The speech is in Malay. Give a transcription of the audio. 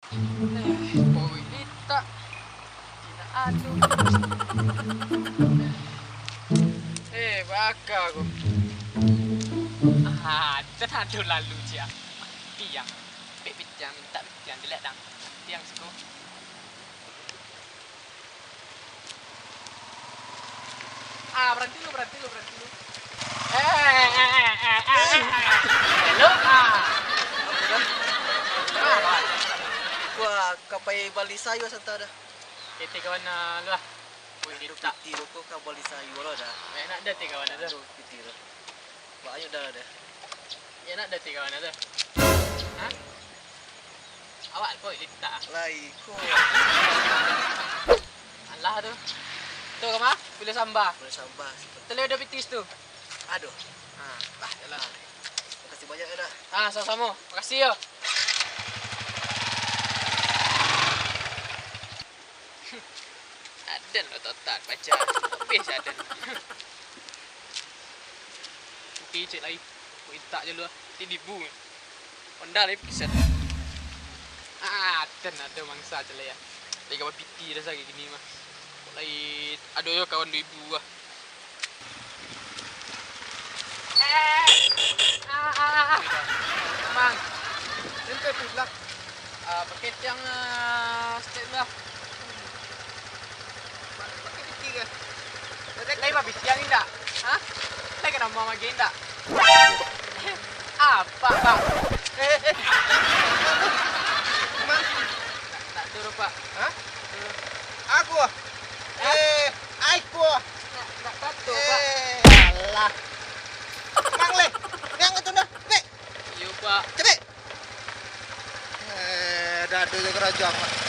Oi, lita. Tina aduh. Baka aku. Terlalu lalu je. Piang. Piang minta piang delek dang. Piang suko. Berhenti lu. Hello. Wah, kapai bali sayo santa dah. Kita kawan lu lah. Woi, Itu tak. piti ko ka bali sayo lo dah. Enak dah kawan ada. Itu piti lo. Banyak dah dah. Enak dah kawan ada. Hah? Awak kau lita. Lai ko. Allah tu. Tu kemah? Bila sambah. Boleh sambah. Telur ada pitis tu. Aduh. Jalan. Makasih banyak ya dah. Sama-sama. Makasih ya. Aden lo totat baca. Habis aden. Okey cek lagi. Aku intak je lu ah. Tidibu. Honda lagi pisan. Aden ada mangsa je lah ya. Lagi kawan piti dah sagi gini mah. Lagi aduh yo kawan 2000 ah. Bang. Ente pilak. Paket yang step lah. Pakai piti ke? Lagi habis yang indak. Hah? Lagi kena mau lagi indak. Apa, Pak? Mang, Tak turun, Pak. hah? Aku. Aku. Tak patuh, Pak. Alah. Mang le. Yang itu dah. Nek, Yo, Pak. cepet. Dah ada kerajaan.